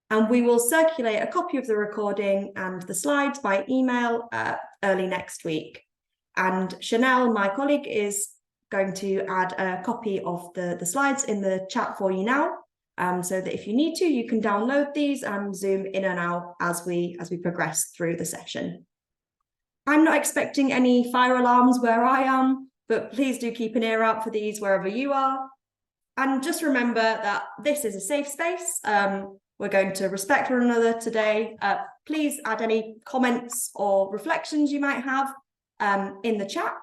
And we will circulate a copy of the recording and the slides by email early next week. And Chanel, my colleague, is going to add a copy of the slides in the chat for you now, so that if you need to, you can download these and zoom in and out as we progress through the session. I'm not expecting any fire alarms where I am, but please do keep an ear out for these wherever you are. And just remember that this is a safe space. We're going to respect one another today. Please add any comments or reflections you might have in the chat.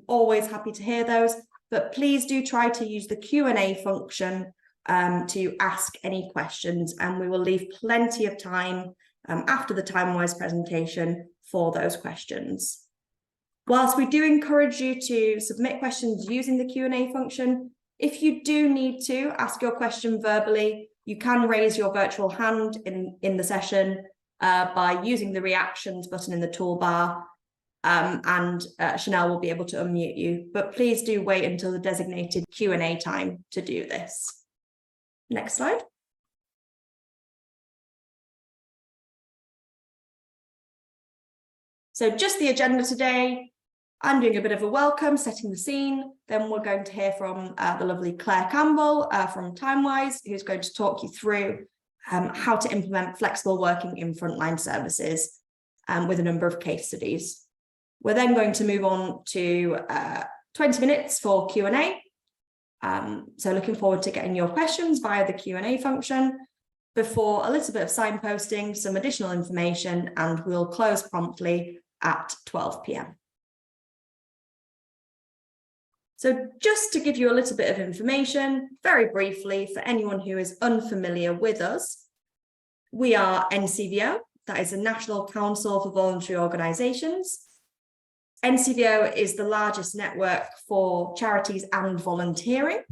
Always happy to hear those, but please do try to use the Q&A function to ask any questions, and we will leave plenty of time after the Timewise presentation for those questions. Whilst we do encourage you to submit questions using the Q&A function, if you do need to ask your question verbally, you can raise your virtual hand in the session by using the reactions button in the toolbar, and Chanel will be able to unmute you. But please do wait until the designated Q&A time to do this. Next slide. So just the agenda today. I'm doing a bit of a welcome, setting the scene. Then we're going to hear from the lovely Claire Campbell from Timewise, who's going to talk you through how to implement flexible working in frontline services with a number of case studies. We're then going to move on to 20 minutes for Q&A. So looking forward to getting your questions via the Q&A function, before a little bit of signposting, some additional information, and we'll close promptly at 12 p.m. So just to give you a little bit of information, very briefly, for anyone who is unfamiliar with us, we are NCBO, that is the National Council for Voluntary Organisations. NCBO is the largest network for charities and volunteering,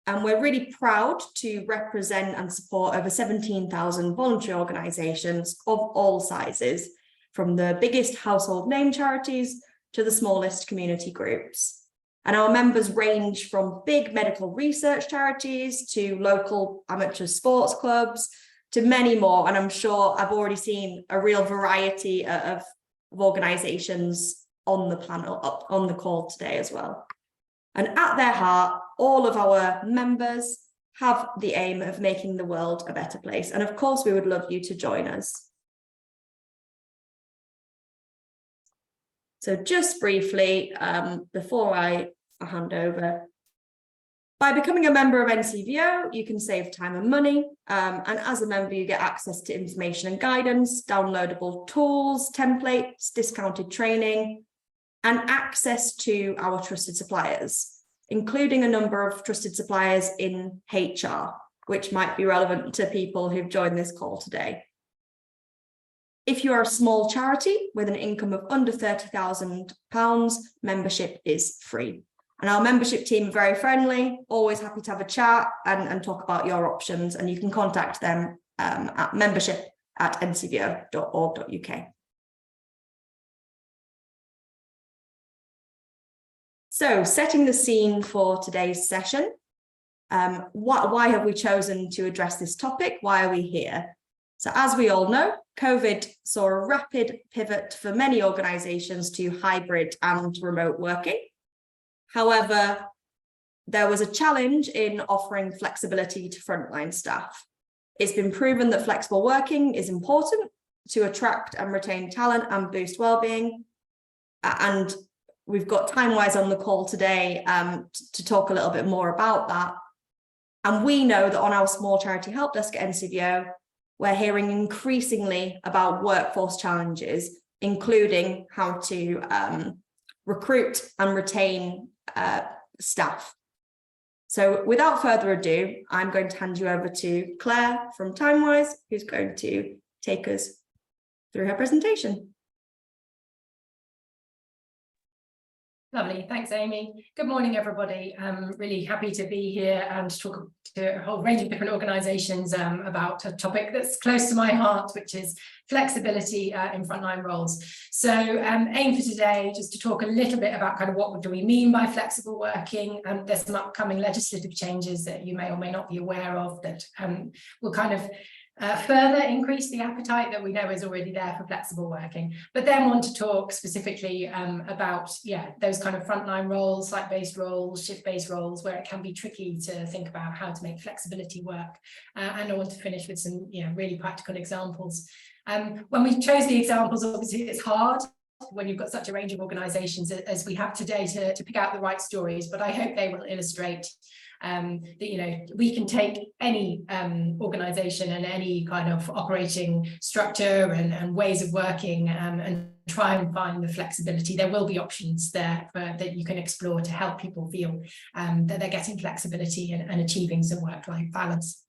and we're really proud to represent and support over 17,000 voluntary organisations of all sizes, from the biggest household name charities to the smallest community groups. And our members range from big medical research charities to local amateur sports clubs to many more. And I'm sure I've already seen a real variety of organisations on the panel, on the call today as well. And at their heart, all of our members have the aim of making the world a better place. And of course, we would love you to join us. So just briefly, before I hand over, by becoming a member of NCBO, you can save time and money. And as a member, you get access to information and guidance, downloadable tools, templates, discounted training, and access to our trusted suppliers, including a number of trusted suppliers in HR, which might be relevant to people who've joined this call today. If you are a small charity with an income of under £30,000, membership is free. And our membership team are very friendly, always happy to have a chat and talk about your options. And you can contact them at membership@ncbo.org.uk. So setting the scene for today's session, why have we chosen to address this topic? Why are we here? So as we all know, COVID saw a rapid pivot for many organisations to hybrid and remote working. However, there was a challenge in offering flexibility to frontline staff. It's been proven that flexible working is important to attract and retain talent and boost wellbeing. And we've got Timewise on the call today to talk a little bit more about that. And we know that on our small charity help desk at NCBO, we're hearing increasingly about workforce challenges, including how to recruit and retain staff. So without further ado, I'm going to hand you over to Claire from Timewise, who's going to take us through her presentation. Lovely, thanks Amy. Good morning everybody. I'm really happy to be here and talk to a whole range of different organisations about a topic that's close to my heart, which is flexibility in frontline roles. So aim for today just to talk a little bit about kind of what do we mean by flexible working. There's some upcoming legislative changes that you may or may not be aware of that will kind of further increase the appetite that we know is already there for flexible working, but then want to talk specifically about those kind of frontline roles, site-based roles, shift-based roles, where it can be tricky to think about how to make flexibility work. And I want to finish with some really practical examples. When we chose the examples, obviously it's hard when you've got such a range of organisations as we have today to pick out the right stories, but I hope they will illustrate that we can take any organisation and any kind of operating structure and ways of working and try and find the flexibility. There will be options there that you can explore to help people feel that they're getting flexibility and achieving some work-life balance.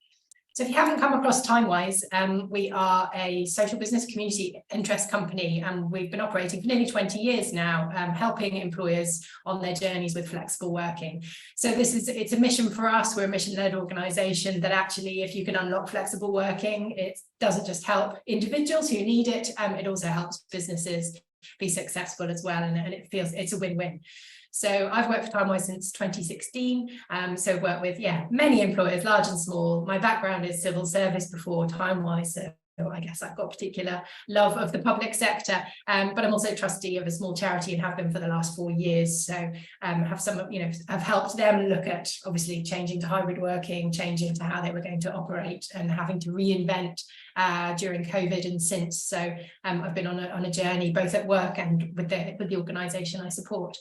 So if you haven't come across Timewise, we are a social business community interest company, and we've been operating for nearly 20 years now, helping employers on their journeys with flexible working. So it's a mission for us. We're a mission-led organisation that actually, if you can unlock flexible working, it doesn't just help individuals who need it, it also helps businesses be successful as well, and it feels it's a win-win. So I've worked for Timewise since 2016, so worked with many employers, large and small. My background is civil service before Timewise, so I guess I've got a particular love of the public sector, but I'm also trustee of a small charity and have been for the last 4 years. So have helped them look at obviously changing to hybrid working, changing to how they were going to operate, and having to reinvent during COVID and since. So I've been on a journey both at work and with the organisation I support.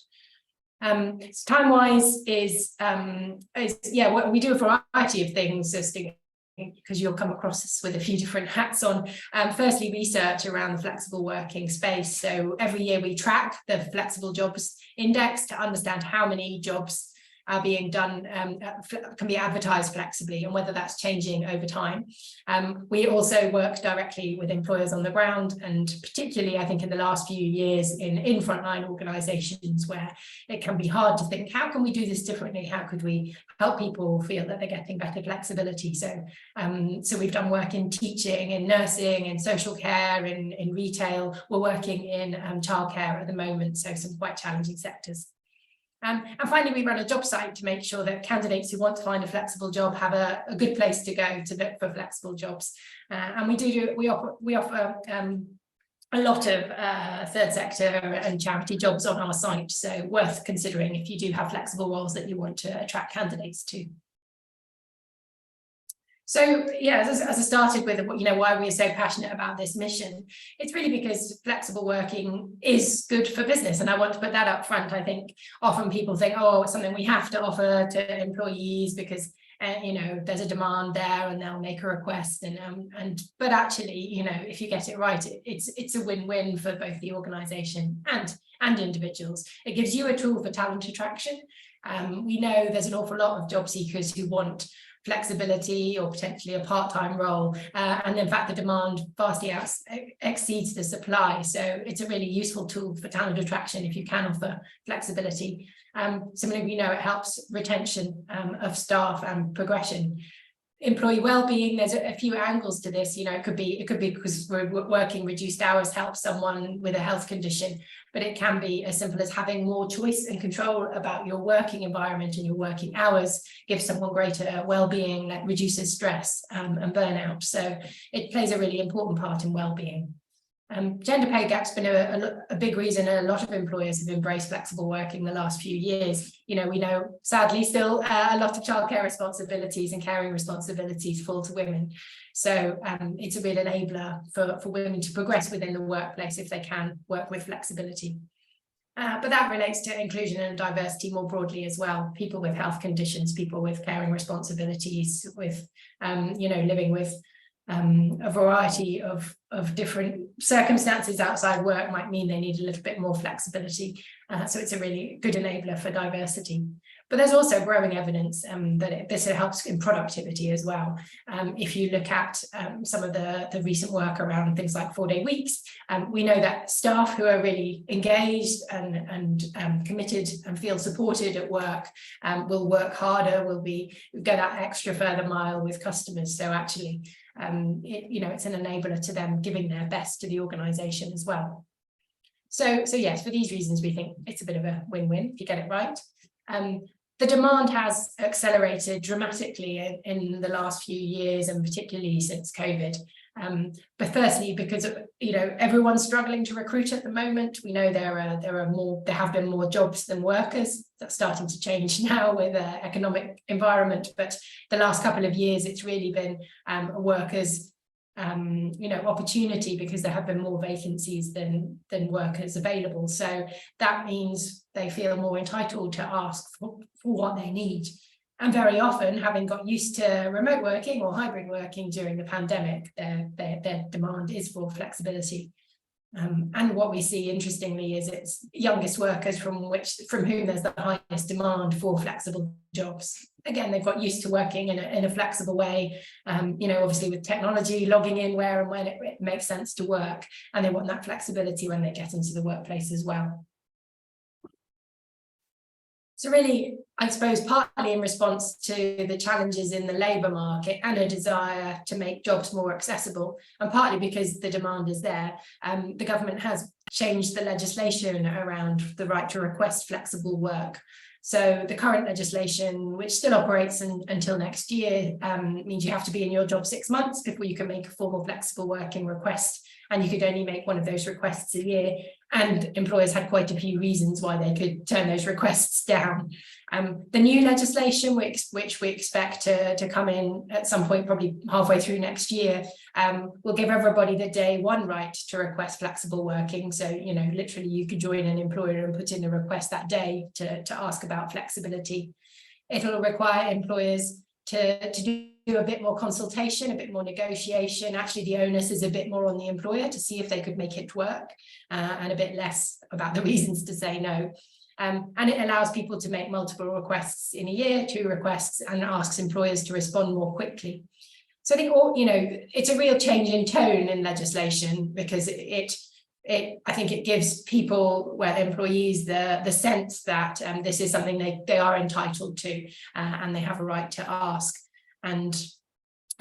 So Timewise is we do a variety of things, because you'll come across us with a few different hats on. Firstly, research around the flexible working space. So every year we track the flexible jobs index to understand how many jobs are being done, can be advertised flexibly, and whether that's changing over time. We also work directly with employers on the ground, and particularly I think in the last few years in frontline organisations, where it can be hard to think, how can we do this differently? How could we help people feel that they're getting better flexibility? So we've done work in teaching, in nursing, in social care, in retail. We're working in childcare at the moment, so some quite challenging sectors. And finally, we run a job site to make sure that candidates who want to find a flexible job have a good place to go to look for flexible jobs. And we offer a lot of third sector and charity jobs on our site, so worth considering if you do have flexible roles that you want to attract candidates to. So as I started with, why we're so passionate about this mission, it's really because flexible working is good for business, and I want to put that up front. I think often people think, oh, it's something we have to offer to employees because there's a demand there and they'll make a request, but actually, if you get it right, it's a win-win for both the organisation and individuals. It gives you a tool for talent attraction. We know there's an awful lot of job seekers who want flexibility or potentially a part-time role, and in fact the demand vastly exceeds the supply, so it's a really useful tool for talent attraction if you can offer flexibility. Similarly, we know it helps retention of staff and progression. Employee well-being, there's a few angles to this. It could be because we're working reduced hours helps someone with a health condition, but it can be as simple as having more choice and control about your working environment and your working hours gives someone greater well-being, that reduces stress and burnout. So it plays a really important part in well-being. Gender pay gap's been a big reason a lot of employers have embraced flexible working the last few years. We know sadly still a lot of childcare responsibilities and caring responsibilities fall to women. So it's a real enabler for women to progress within the workplace if they can work with flexibility. But that relates to inclusion and diversity more broadly as well. People with health conditions, people with caring responsibilities, with living with a variety of different circumstances outside work might mean they need a little bit more flexibility. So it's a really good enabler for diversity. But there's also growing evidence that this helps in productivity as well. If you look at some of the recent work around things like 4-day weeks, we know that staff who are really engaged and committed and feel supported at work will work harder, will go that extra further mile with customers. So actually, it's an enabler to them giving their best to the organisation as well. So yes, for these reasons, we think it's a bit of a win-win if you get it right. The demand has accelerated dramatically in the last few years, and particularly since COVID. But firstly, because everyone's struggling to recruit at the moment. We know there have been more jobs than workers. That's starting to change now with the economic environment. But the last couple of years, it's really been a workers' opportunity, because there have been more vacancies than workers available. So that means they feel more entitled to ask for what they need. And very often, having got used to remote working or hybrid working during the pandemic, their demand is for flexibility. And what we see, interestingly, is it's youngest workers from whom there's the highest demand for flexible jobs. Again, they've got used to working in a flexible way, obviously with technology, logging in where and when it makes sense to work, and they want that flexibility when they get into the workplace as well. So really, I suppose partly in response to the challenges in the labour market and a desire to make jobs more accessible, and partly because the demand is there, the government has changed the legislation around the right to request flexible work. So the current legislation, which still operates until next year, means you have to be in your job 6 months before you can make a formal flexible working request, and you could only make one of those requests a year. And employers had quite a few reasons why they could turn those requests down. The new legislation, which we expect to come in at some point, probably halfway through next year, will give everybody the day one right to request flexible working. So, literally you could join an employer and put in a request that day to ask about flexibility. It'll require employers to do a bit more consultation, a bit more negotiation. Actually, the onus is a bit more on the employer to see if they could make it work, and a bit less about the reasons to say no. And it allows people to make multiple requests in a year, 2 requests, and asks employers to respond more quickly. So I think it's a real change in tone in legislation, because I think it gives people, employees, the sense that this is something they are entitled to, and they have a right to ask. And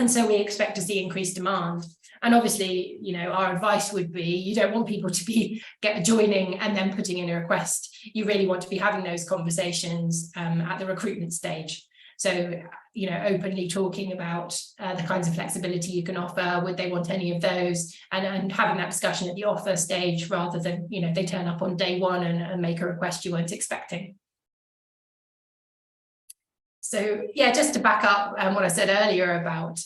so we expect to see increased demand. And obviously, our advice would be, you don't want people to be joining and then putting in a request. You really want to be having those conversations at the recruitment stage. So, openly talking about the kinds of flexibility you can offer, would they want any of those, and having that discussion at the offer stage, rather than, they turn up on day one and make a request you weren't expecting. So, just to back up what I said earlier about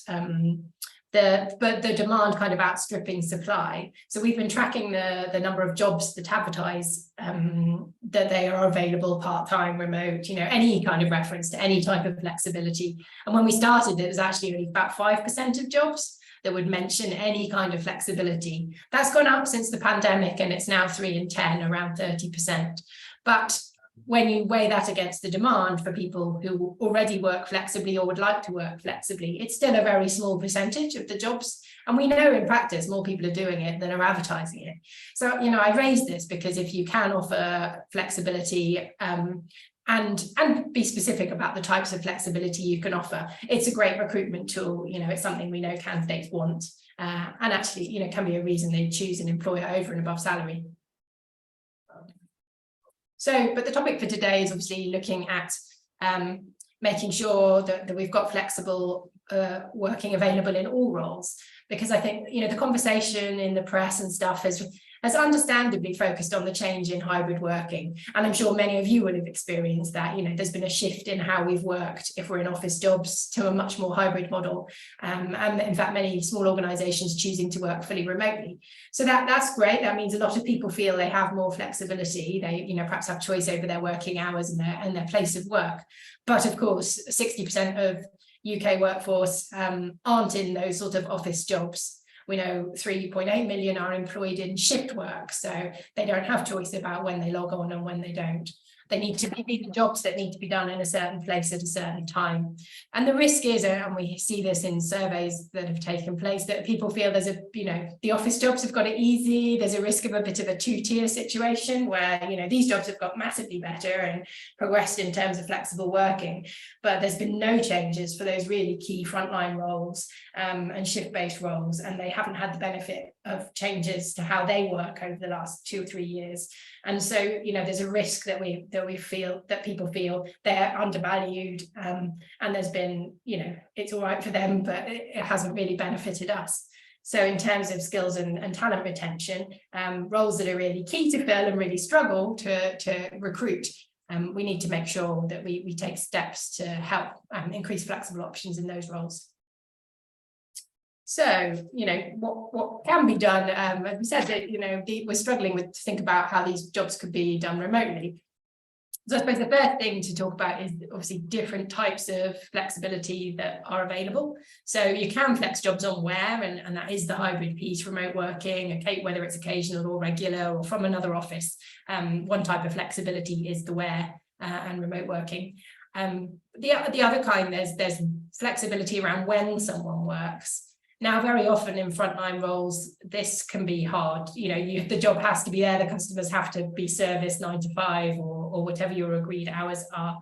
the demand kind of outstripping supply. So we've been tracking the number of jobs that advertise that they are available part-time, remote, any kind of reference to any type of flexibility. And when we started, it was actually only about 5% of jobs that would mention any kind of flexibility. That's gone up since the pandemic, and it's now 3 in 10, around 30%. But when you weigh that against the demand for people who already work flexibly or would like to work flexibly, it's still a very small percentage of the jobs. And we know in practice more people are doing it than are advertising it. So, I raise this because if you can offer flexibility and be specific about the types of flexibility you can offer, it's a great recruitment tool. It's something we know candidates want, and actually, can be a reason they choose an employer over and above salary. So, but the topic for today is obviously looking at making sure that we've got flexible working available in all roles, because I think, the conversation in the press and stuff has understandably focused on the change in hybrid working. And I'm sure many of you would have experienced that, there's been a shift in how we've worked if we're in office jobs to a much more hybrid model. And in fact, many small organizations choosing to work fully remotely. So that's great. That means a lot of people feel they have more flexibility. They, perhaps have choice over their working hours and their place of work. But of course, 60% of UK workforce aren't in those sort of office jobs. We know 3.8 million are employed in shift work, so they don't have choice about when they log on and when they don't. They need to be the jobs that need to be done in a certain place at a certain time. And the risk is, and we see this in surveys that have taken place, that people feel there's the office jobs have got it easy. There's a risk of a bit of a 2-tier situation where, these jobs have got massively better and progressed in terms of flexible working, but there's been no changes for those really key frontline roles and shift-based roles, and they haven't had the benefit of changes to how they work over the last 2 or 3 years. And so, you know, there's a risk that people feel they're undervalued, and there's been, you know, it's all right for them, but it hasn't really benefited us. So in terms of skills and talent retention, roles that are really key to fill and really struggle to recruit, we need to make sure that we take steps to help increase flexible options in those roles. So, you know, what can be done, as we said, that, you know, we're struggling to think about how these jobs could be done remotely. So I suppose the first thing to talk about is obviously different types of flexibility that are available. So you can flex jobs on where, and that is the hybrid piece, remote working, whether it's occasional or regular or from another office. One type of flexibility is the where and remote working. The other kind, there's flexibility around when someone works. Now, very often in frontline roles, this can be hard. You know, the job has to be there, the customers have to be serviced 9 to 5 or whatever your agreed hours are.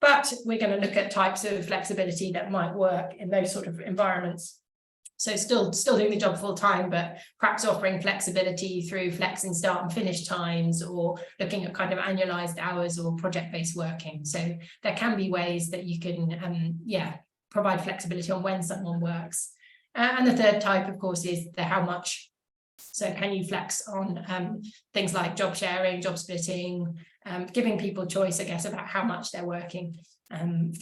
But we're going to look at types of flexibility that might work in those sort of environments. So still doing the job full time, but perhaps offering flexibility through flexing start and finish times, or looking at kind of annualized hours or project-based working. So there can be ways that you can, provide flexibility on when someone works. And the third type, of course, is the how much. So can you flex on things like job sharing, job splitting, giving people choice, I guess, about how much they're working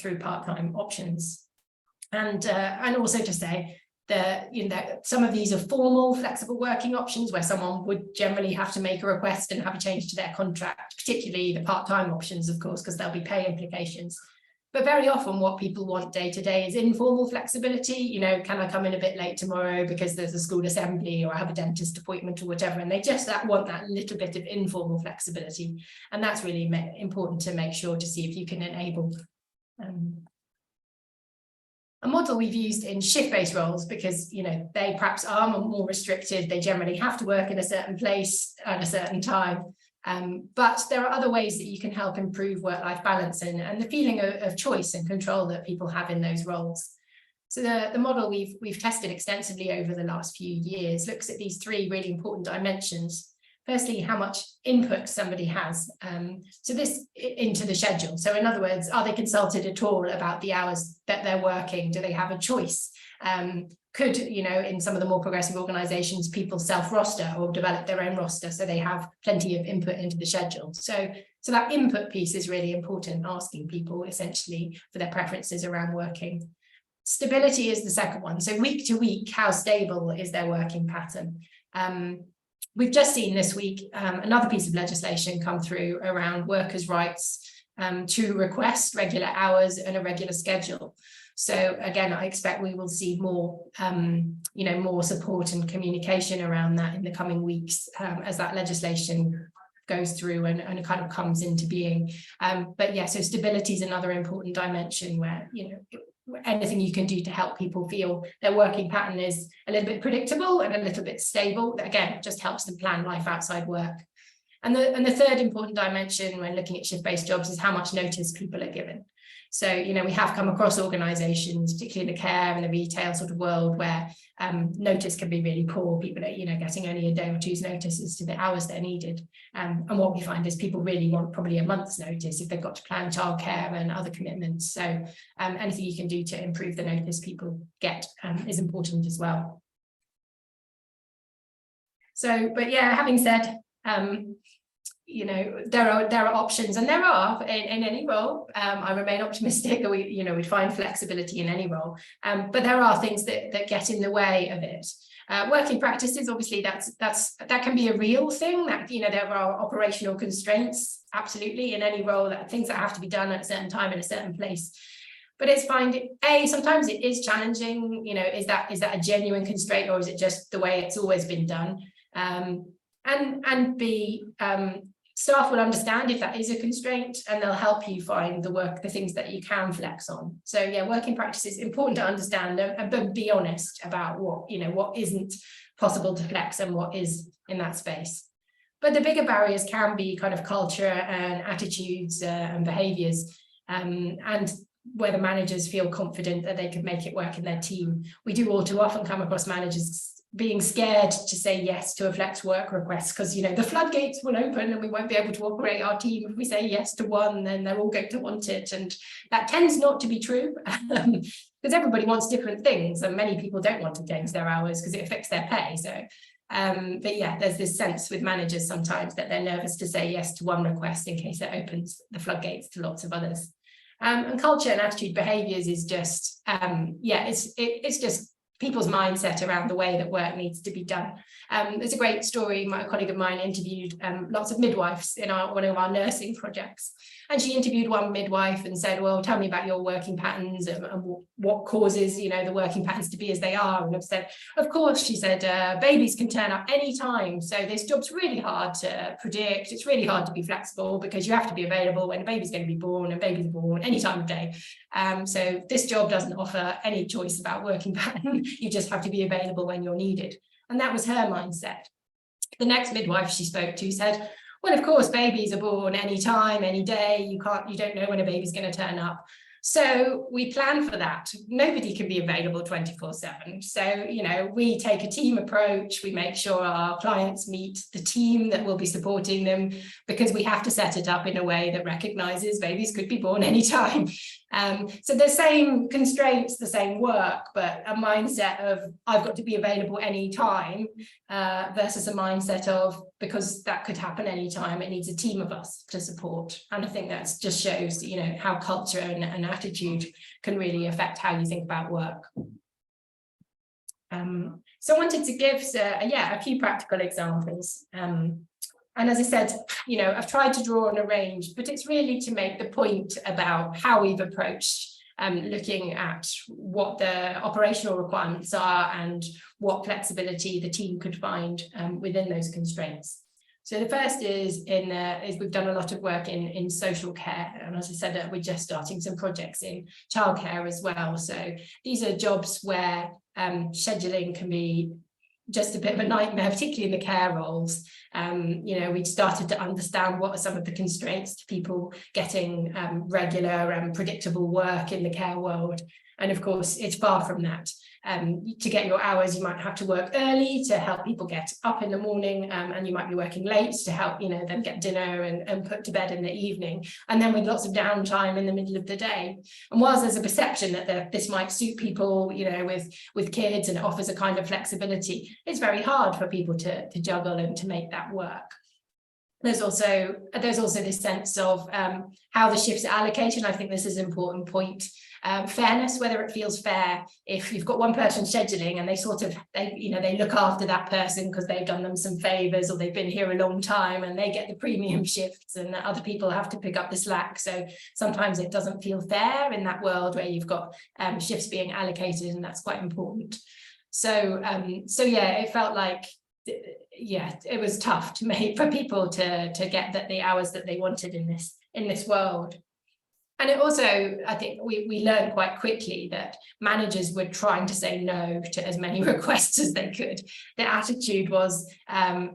through part-time options. And also to say that, you know, some of these are formal flexible working options where someone would generally have to make a request and have a change to their contract, particularly the part-time options, of course, because there'll be pay implications. But very often what people want day to day is informal flexibility. You know, can I come in a bit late tomorrow because there's a school assembly or I have a dentist appointment or whatever, and they just want that little bit of informal flexibility. And that's really important to make sure to see if you can enable. A model we've used in shift-based roles, because, you know, they perhaps are more restricted, they generally have to work in a certain place at a certain time. But there are other ways that you can help improve work-life balance and the feeling of choice and control that people have in those roles. So the model we've tested extensively over the last few years looks at these 3 really important dimensions. Firstly, how much input somebody has into the schedule. So in other words, are they consulted at all about the hours that they're working? Do they have a choice? Could, you know, in some of the more progressive organizations, people self-roster or develop their own roster, so they have plenty of input into the schedule. So that input piece is really important, asking people essentially for their preferences around working. Stability is the second one. So week to week, how stable is their working pattern? We've just seen this week another piece of legislation come through around workers' rights to request regular hours and a regular schedule. So again, I expect we will see more, more support and communication around that in the coming weeks as that legislation goes through and kind of comes into being. But yeah, so stability is another important dimension where, you know, anything you can do to help people feel their working pattern is a little bit predictable and a little bit stable, that again, just helps them plan life outside work. And the third important dimension when looking at shift-based jobs is how much notice people are given. So, you know, we have come across organisations, particularly in the care and the retail sort of world, where notice can be really poor. People are, you know, getting only a day or two's notice as to the hours they're needed. And what we find is people really want probably a month's notice if they've got to plan childcare and other commitments. So anything you can do to improve the notice people get is important as well. So, but yeah, having said, you know, there are options, and there are in any role. I remain optimistic that we find flexibility in any role, but there are things that get in the way of it. Working practices, obviously, that can be a real thing. That, you know, there are operational constraints, absolutely, in any role, that things that have to be done at a certain time in a certain place. But it's sometimes it is challenging. You know, is that a genuine constraint, or is it just the way it's always been done? And B, staff will understand if that is a constraint, and they'll help you find the things that you can flex on. So yeah, working practice is important to understand, but be honest about what isn't possible to flex and what is in that space. But the bigger barriers can be kind of culture and attitudes and behaviours, and whether managers feel confident that they could make it work in their team. We do all too often come across managers being scared to say yes to a flex work request, because, you know, the floodgates will open and we won't be able to operate our team. If we say yes to one, then they're all going to want it. And that tends not to be true, because everybody wants different things, and many people don't want to change their hours because it affects their pay. So but yeah, there's this sense with managers sometimes that they're nervous to say yes to one request in case it opens the floodgates to lots of others. And culture and attitude behaviours is just it's just people's mindset around the way that work needs to be done. There's a great story. My colleague of mine interviewed lots of midwives in one of our nursing projects, and she interviewed one midwife and said, well, tell me about your working patterns and what causes, you know, the working patterns to be as they are. And I've said, of course, she said, babies can turn up anytime, so this job's really hard to predict. It's really hard to be flexible because you have to be available when a baby's going to be born, and babies are born any time of day. So this job doesn't offer any choice about working pattern. You just have to be available when you're needed. And that was her mindset. The next midwife she spoke to said, well, of course, babies are born any time, any day. You don't know when a baby's going to turn up. So we plan for that. Nobody can be available 24/7. So, you know, we take a team approach. We make sure our clients meet the team that will be supporting them, because we have to set it up in a way that recognises babies could be born anytime. So the same constraints, the same work, but a mindset of I've got to be available anytime versus a mindset of, because that could happen anytime, it needs a team of us to support. And I think that just shows, you know, how culture and attitude can really affect how you think about work. So I wanted to give a few practical examples. And as I said, you know, I've tried to draw on a range, but it's really to make the point about how we've approached looking at what the operational requirements are and what flexibility the team could find within those constraints. So the first is we've done a lot of work in social care, and as I said, we're just starting some projects in childcare as well. So these are jobs where scheduling can be just a bit of a nightmare, particularly in the care roles. You know, we started to understand what are some of the constraints to people getting regular and predictable work in the care world. And of course, it's far from that. To get your hours, you might have to work early to help people get up in the morning, and you might be working late to help, you know, them get dinner and put to bed in the evening, and then with lots of downtime in the middle of the day. And whilst there's a perception that this might suit people, you know, with kids, and it offers a kind of flexibility, it's very hard for people to juggle and to make that work. There's also this sense of how the shifts are allocated. I think this is an important point. Fairness, whether it feels fair if you've got one person scheduling and they look after that person because they've done them some favors or they've been here a long time and they get the premium shifts, and other people have to pick up the slack. So sometimes it doesn't feel fair in that world where you've got shifts being allocated, and that's quite important. So yeah, it felt like, yeah, it was tough to make for people to get the hours that they wanted in this world. And it also, I think we learned quite quickly that managers were trying to say no to as many requests as they could. The attitude was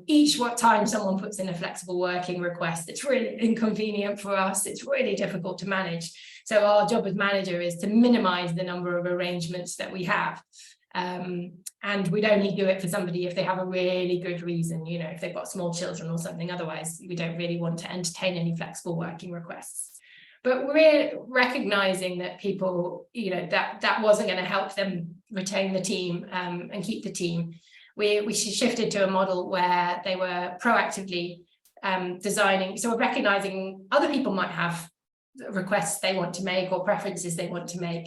each time someone puts in a flexible working request, it's really inconvenient for us, it's really difficult to manage. So our job as manager is to minimize the number of arrangements that we have. And we'd only do it for somebody if they have a really good reason, you know, if they've got small children or something. Otherwise, we don't really want to entertain any flexible working requests. But we're recognizing that people, you know, that wasn't going to help them retain the team and keep the team. We shifted to a model where they were proactively designing. So we're recognizing other people might have requests they want to make or preferences they want to make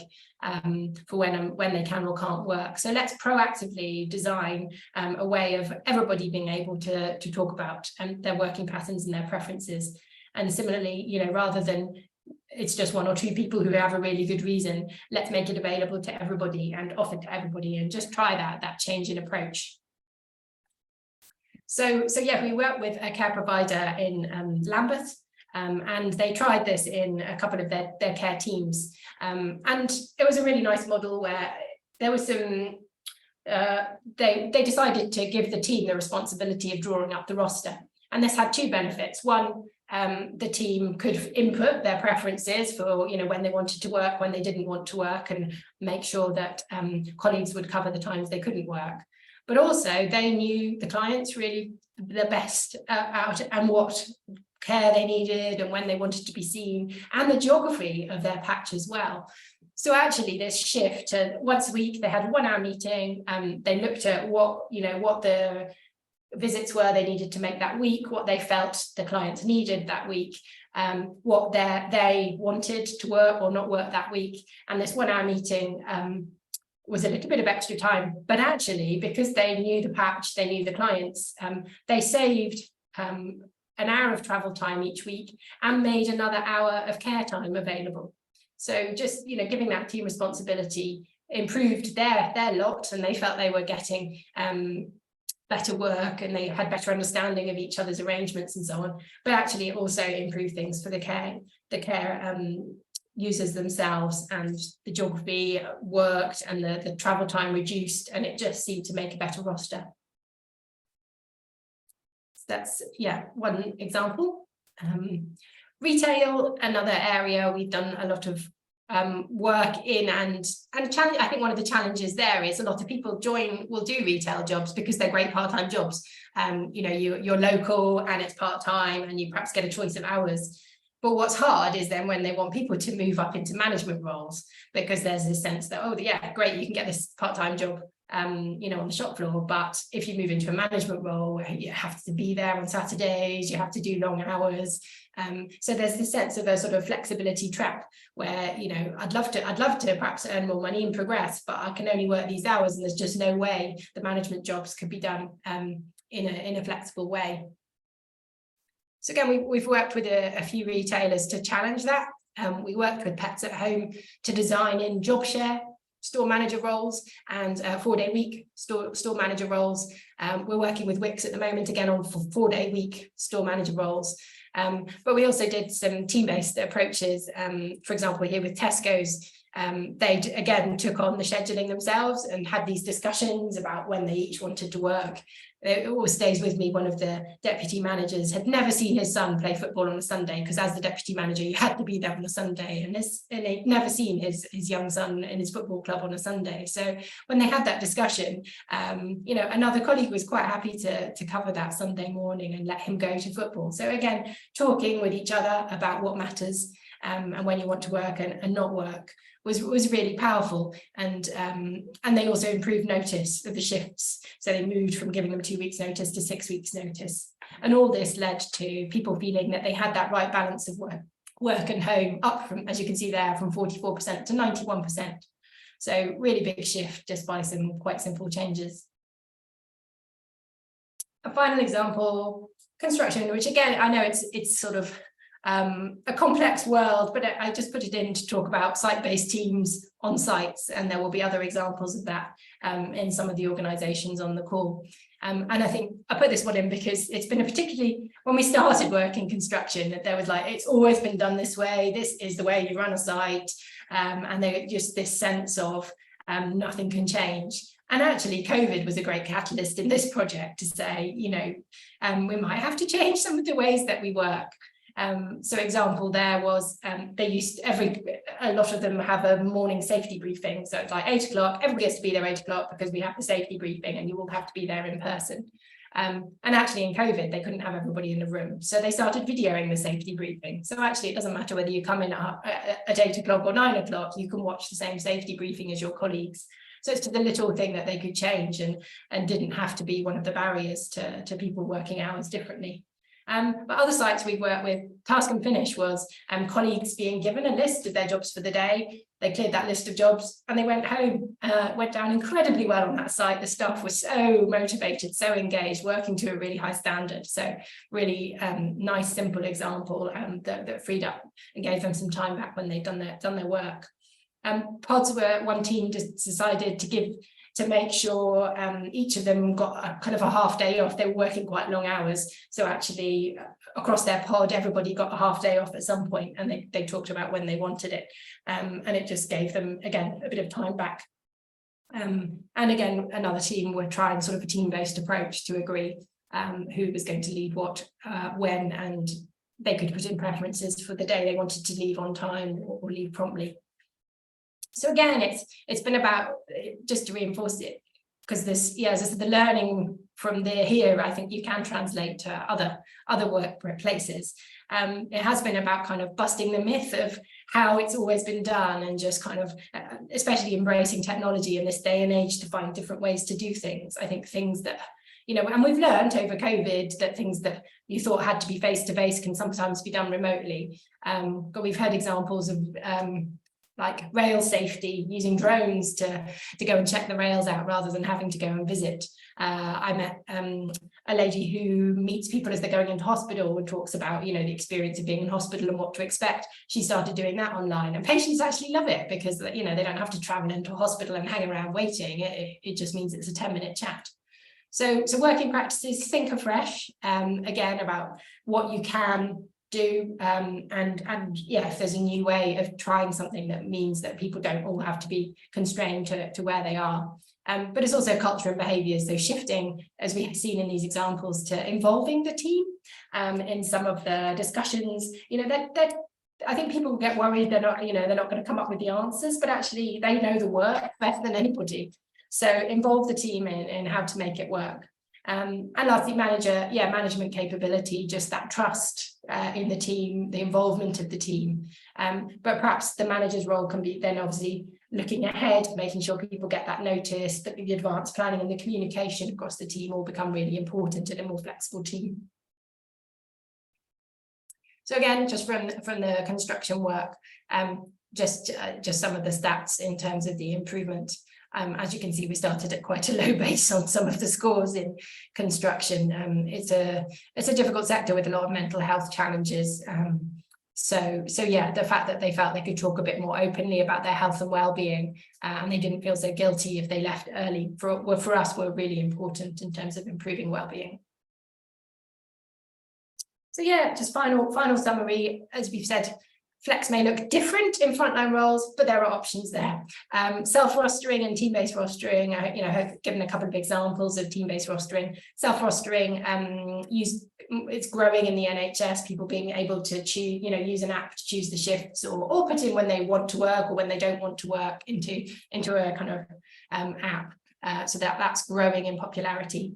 for when they can or can't work. So let's proactively design a way of everybody being able to talk about their working patterns and their preferences. And similarly, you know, rather than it's just one or two people who have a really good reason, let's make it available to everybody and offer to everybody, and just try that change in approach. So yeah, we work with a care provider in Lambeth, and they tried this in a couple of their care teams, and it was a really nice model where there was some they decided to give the team the responsibility of drawing up the roster, and this had two benefits. One, the team could input their preferences for, you know, when they wanted to work, when they didn't want to work, and make sure that colleagues would cover the times they couldn't work. but also they knew the clients really the best out and what care they needed and when they wanted to be seen, and the geography of their patch as well. So actually this shift to once a week, they had a 1 hour meeting, they looked at what the visits were they needed to make that week, what they felt the clients needed that week, what they wanted to work or not work that week. And this 1 hour meeting was a little bit of extra time, but actually because they knew the patch, they knew the clients, they saved an hour of travel time each week and made another hour of care time available. So just, giving that team responsibility improved their lot, and they felt they were getting better work and they had better understanding of each other's arrangements and so on. But actually it also improved things for the care users themselves, and the geography worked and the travel time reduced, and it just seemed to make a better roster. So that's, one example. Retail, another area we've done a lot of work in, and challenge. I think one of the challenges there is a lot of people will do retail jobs because they're great part-time jobs. You're local and it's part-time and you perhaps get a choice of hours. But what's hard is then when they want people to move up into management roles, because there's this sense that, oh yeah, great, you can get this part-time job on the shop floor, but if you move into a management role where you have to be there on Saturdays, you have to do long hours. So there's this sense of a sort of flexibility trap where, I'd love to perhaps earn more money and progress, but I can only work these hours, and there's just no way the management jobs could be done in a flexible way. So again, we've worked with a few retailers to challenge that. We worked with Pets at Home to design in job share store manager roles and 4-day week store manager roles. We're working with Wix at the moment again on 4-day week store manager roles. But we also did some team-based approaches. For example, here with Tesco's, they again took on the scheduling themselves and had these discussions about when they each wanted to work. It always stays with me, one of the deputy managers had never seen his son play football on a Sunday, because as the deputy manager you had to be there on a Sunday, and they'd never seen his young son in his football club on a Sunday. So when they had that discussion, another colleague was quite happy to cover that Sunday morning and let him go to football. So again, talking with each other about what matters and when you want to work and not work was really powerful. And they also improved notice of the shifts. So they moved from giving them 2 weeks notice to 6 weeks notice. And all this led to people feeling that they had that right balance of work and home, up from, as you can see there, from 44% to 91%. So really big shift just by some quite simple changes. A final example, construction, which again, I know it's sort of a complex world, but I just put it in to talk about site-based teams on sites, and there will be other examples of that in some of the organisations on the call. And I think I put this one in because it's been a particularly, when we started working construction, there was like, it's always been done this way, this is the way you run a site, and there just this sense of nothing can change. And actually COVID was a great catalyst in this project to say, we might have to change some of the ways that we work. So example there was they used a lot of them have a morning safety briefing, so it's like 8 o'clock, everybody has to be there 8 o'clock because we have the safety briefing and you all have to be there in person. And actually in COVID they couldn't have everybody in the room, so they started videoing the safety briefing. So actually it doesn't matter whether you come in at 8 o'clock or 9 o'clock, you can watch the same safety briefing as your colleagues. So it's to the little thing that they could change and didn't have to be one of the barriers to people working hours differently. But other sites we've worked with, task and finish was colleagues being given a list of their jobs for the day. They cleared that list of jobs and they went home, went down incredibly well on that site. The staff was so motivated, so engaged, working to a really high standard. So really nice, simple example that freed up and gave them some time back when they'd done their work. Pods were one team decided to make sure each of them got a kind of a half day off. They were working quite long hours. So actually across their pod, everybody got a half day off at some point, and they talked about when they wanted it. And it just gave them, again, a bit of time back. And again, another team were trying sort of a team-based approach to agree who was going to lead what, when, and they could put in preferences for the day they wanted to leave on time or leave promptly. So again, it's been about, just to reinforce it, because this, yeah, as I said, the learning from here, I think you can translate to other workplaces. It has been about kind of busting the myth of how it's always been done, and just kind of, especially embracing technology in this day and age to find different ways to do things. I think things that, you know, and we've learned over COVID that things that you thought had to be face-to-face can sometimes be done remotely. But we've heard examples of like rail safety, using drones to go and check the rails out rather than having to go and visit. I met a lady who meets people as they're going into hospital and talks about, you know, the experience of being in hospital and what to expect. She started doing that online, and patients actually love it because, you know, they don't have to travel into a hospital and hang around waiting. It just means it's a 10-minute chat. So working practices, think afresh, again, about what you can do, and yeah, if there's a new way of trying something that means that people don't all have to be constrained to where they are. But it's also culture and behaviours, so shifting, as we have seen in these examples, to involving the team in some of the discussions. You know, that I think people get worried they're not going to come up with the answers, but actually they know the work better than anybody. So involve the team in how to make it work. And lastly, management capability, just that trust in the team, the involvement of the team. But perhaps the manager's role can be then obviously looking ahead, making sure people get that notice, that the advanced planning and the communication across the team all become really important in a more flexible team. So again, just from the construction work, just some of the stats in terms of the improvement. As you can see, we started at quite a low base on some of the scores in construction. It's a difficult sector with a lot of mental health challenges. So yeah, the fact that they felt they could talk a bit more openly about their health and well-being, and they didn't feel so guilty if they left early, for us were really important in terms of improving well-being. So yeah, just final summary. As we've said, flex may look different in frontline roles, but there are options there. Self-rostering and team-based rostering, you know, I've given a couple of examples of team-based rostering. Self-rostering, it's growing in the NHS, people being able to choose, you know, use an app to choose the shifts, or put in when they want to work or when they don't want to work into a kind of app. So that's growing in popularity.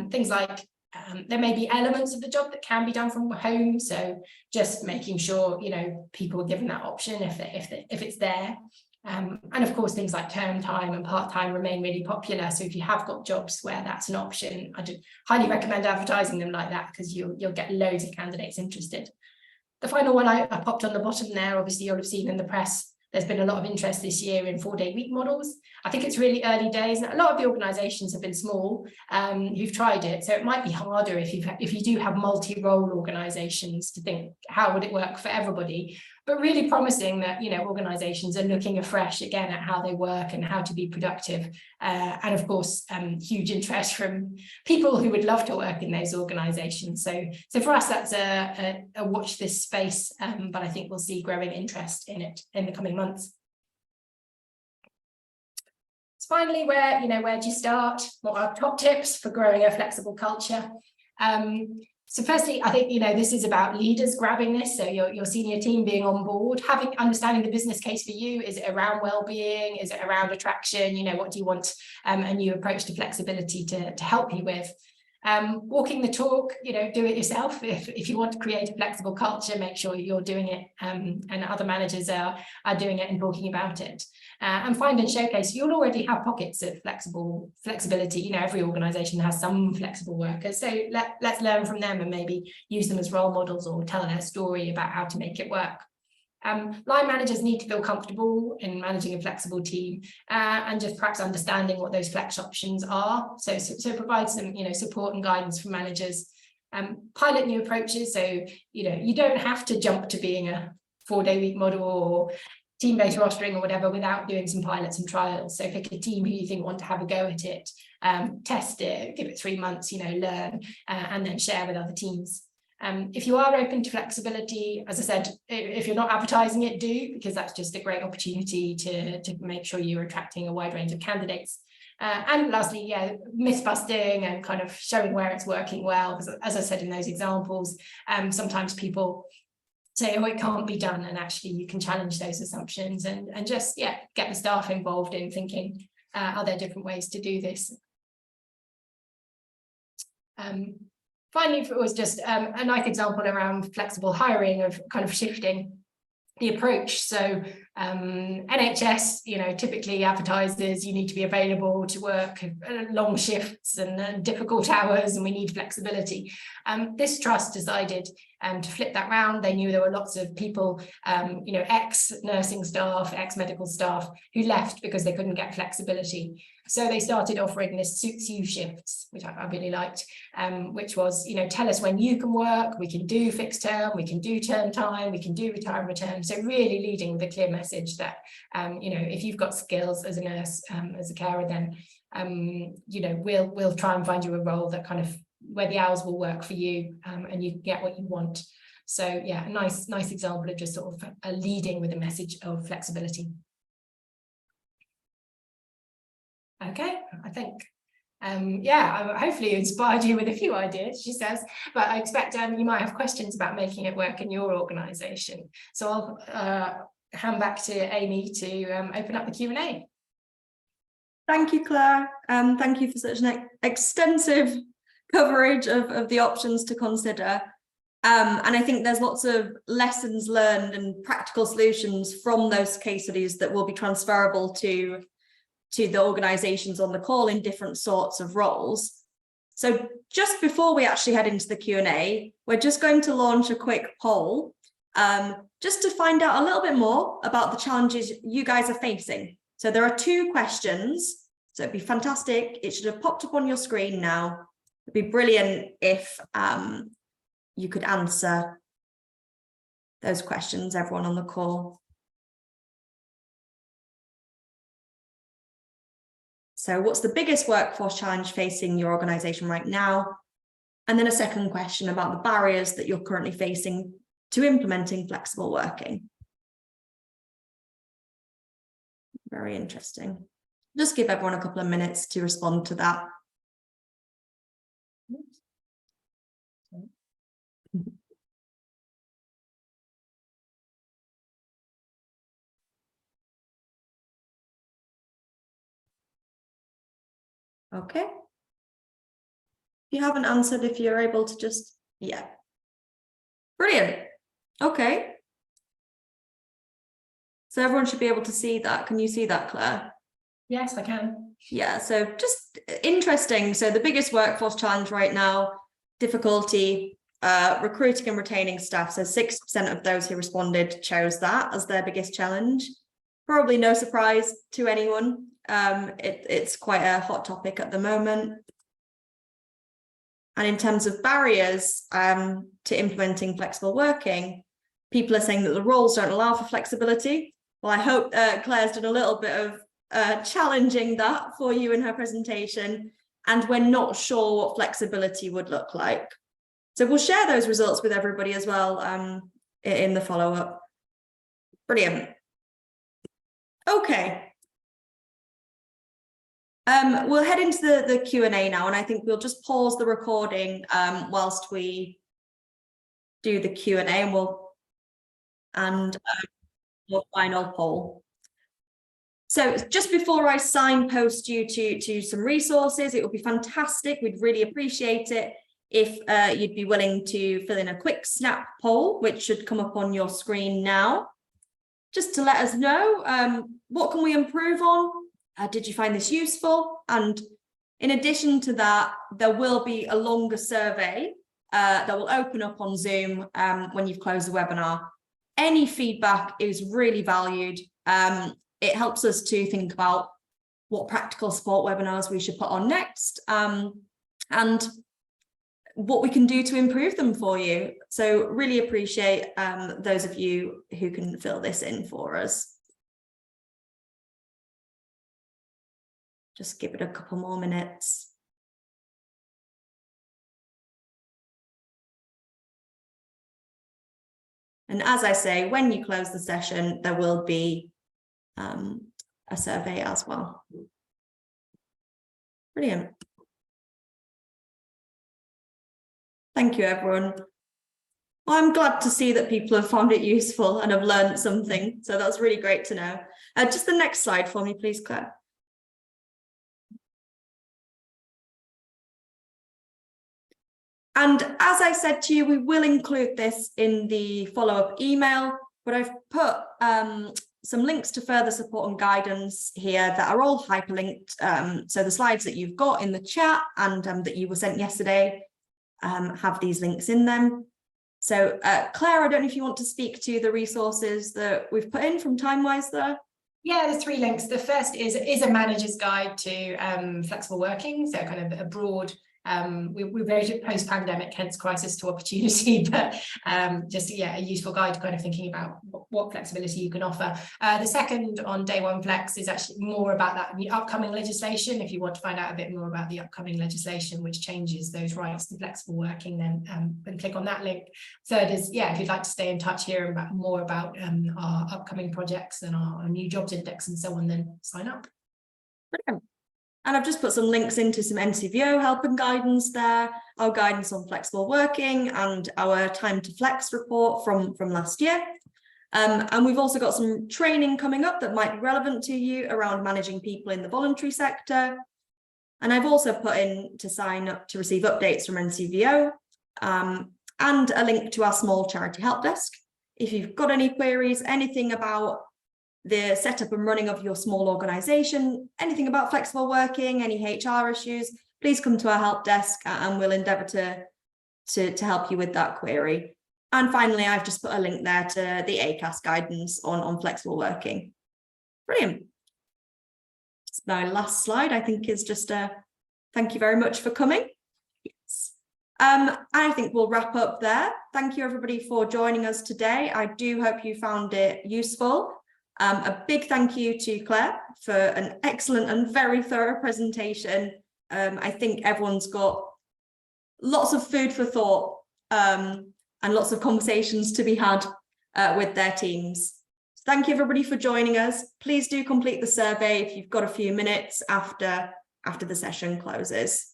Things like there may be elements of the job that can be done from home, so just making sure, you know, people are given that option if it's there. And of course, things like term time and part-time remain really popular. So if you have got jobs where that's an option, I do highly recommend advertising them like that, because you'll get loads of candidates interested. The final one I popped on the bottom there, obviously you'll have seen in the press, there's been a lot of interest this year in 4-day week models. I think it's really early days, and a lot of the organisations have been small who've tried it. So it might be harder if you do have multi-role organisations to think, how would it work for everybody? But really promising that, you know, organisations are looking afresh again at how they work and how to be productive. And of course, huge interest from people who would love to work in those organisations. So for us, that's a watch this space, but I think we'll see growing interest in it in the coming months. So finally, where do you start? What are our top tips for growing a flexible culture? So firstly, I think, you know, this is about leaders grabbing this. So your senior team being on board, understanding the business case for you. Is it around well-being? Is it around attraction? You know, what do you want a new approach to flexibility to help you with? Walking the talk, you know, do it yourself. If you want to create a flexible culture, make sure you're doing it, and other managers are doing it and talking about it. And find and showcase. You'll already have pockets of flexibility. You know, every organisation has some flexible workers. So let's learn from them and maybe use them as role models or tell their story about how to make it work. Line managers need to feel comfortable in managing a flexible team, and just perhaps understanding what those flex options are. So provide some, you know, support and guidance for managers. Pilot new approaches. So, you know, you don't have to jump to being a 4-day week model or team-based rostering or whatever without doing some pilots and trials. So pick a team who you think want to have a go at it, test it, give it 3 months, you know, learn, and then share with other teams. If you are open to flexibility, as I said, if you're not advertising it, do, because that's just a great opportunity to make sure you're attracting a wide range of candidates. And lastly, yeah, myth busting and kind of showing where it's working well. Because as I said in those examples, sometimes people say, oh, it can't be done, and actually you can challenge those assumptions and just, yeah, get the staff involved in thinking, are there different ways to do this? Finally, it was just a nice example around flexible hiring, of kind of shifting the approach. So NHS, typically advertises you need to be available to work long shifts and difficult hours, and we need flexibility. This trust decided to flip that round. They knew there were lots of people, ex-nursing staff, ex-medical staff who left because they couldn't get flexibility. So they started offering this suits you shifts, which I really liked, which was, tell us when you can work, we can do fixed term, we can do term time, we can do retire and return. So really leading with a clear message that, if you've got skills as a nurse, as a carer, then, we'll try and find you a role that kind of where the hours will work for you, and you get what you want. So yeah, a nice example of just sort of leading with a message of flexibility. Okay, I think, hopefully inspired you with a few ideas, she says, but I expect you might have questions about making it work in your organisation. So I'll hand back to Amy to open up the Q&A. Thank you, Claire. Thank you for such an extensive coverage of the options to consider. And I think there's lots of lessons learned and practical solutions from those case studies that will be transferable to the organizations on the call in different sorts of roles. So just before we actually head into the Q&A, we're just going to launch a quick poll, just to find out a little bit more about the challenges you guys are facing. So there are 2 questions, so it'd be fantastic. It should have popped up on your screen now. It'd be brilliant if you could answer those questions, everyone on the call. So what's the biggest workforce challenge facing your organisation right now? And then a second question about the barriers that you're currently facing to implementing flexible working. Very interesting. Just give everyone a couple of minutes to respond to that. Okay. If you haven't answered, if you're able to just, yeah. Brilliant. Okay. So everyone should be able to see that. Can you see that, Claire? Yes, I can. Yeah, so just interesting. So the biggest workforce challenge right now, difficulty recruiting and retaining staff. So 6% of those who responded chose that as their biggest challenge. Probably no surprise to anyone. It's quite a hot topic at the moment. And in terms of barriers to implementing flexible working, people are saying that the roles don't allow for flexibility. Well, I hope Claire's done a little bit of challenging that for you in her presentation, and we're not sure what flexibility would look like. So we'll share those results with everybody as well in the follow-up. Brilliant. Okay. We'll head into the Q&A now, and I think we'll just pause the recording whilst we do the Q&A, and we'll final poll. So just before I signpost you to some resources, it would be fantastic. We'd really appreciate it if you'd be willing to fill in a quick snap poll, which should come up on your screen now, just to let us know what can we improve on. Did you find this useful? And in addition to that, there will be a longer survey that will open up on Zoom when you've closed the webinar. Any feedback is really valued. It helps us to think about what practical support webinars we should put on next and what we can do to improve them for you. So really appreciate those of you who can fill this in for us. Just give it a couple more minutes. And as I say, when you close the session, there will be a survey as well. Brilliant. Thank you, everyone. Well, I'm glad to see that people have found it useful and have learned something. So that's really great to know. Just the next slide for me, please, Claire. And as I said to you, we will include this in the follow-up email, but I've put some links to further support and guidance here that are all hyperlinked. So the slides that you've got in the chat and that you were sent yesterday have these links in them. So Claire, I don't know if you want to speak to the resources that we've put in from Timewise there. Yeah, there's 3 links. The first is a manager's guide to flexible working, so kind of a broad. We're very post-pandemic, hence crisis to opportunity, but just a useful guide to kind of thinking about what flexibility you can offer. The second on Day 1 Flex is actually more about that upcoming legislation. If you want to find out a bit more about the upcoming legislation which changes those rights to flexible working, then click on that link. Third is, if you'd like to stay in touch here about more about our upcoming projects and our new jobs index and so on, then sign up. Brilliant. And I've just put some links into some NCBO help and guidance there, our guidance on flexible working and our time to flex report from last year. And we've also got some training coming up that might be relevant to you around managing people in the voluntary sector. And I've also put in to sign up to receive updates from NCBO and a link to our small charity help desk. If you've got any queries, anything about the setup and running of your small organization, anything about flexible working, any HR issues, please come to our help desk and we'll endeavour to help you with that query. And finally, I've just put a link there to the ACAS guidance on flexible working. Brilliant. My last slide, I think, is just a thank you very much for coming. Yes. I think we'll wrap up there. Thank you everybody for joining us today. I do hope you found it useful. A big thank you to Claire for an excellent and very thorough presentation. I think everyone's got lots of food for thought and lots of conversations to be had with their teams. Thank you everybody for joining us. Please do complete the survey if you've got a few minutes after the session closes.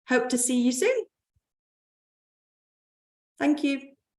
Hope to see you soon. Thank you.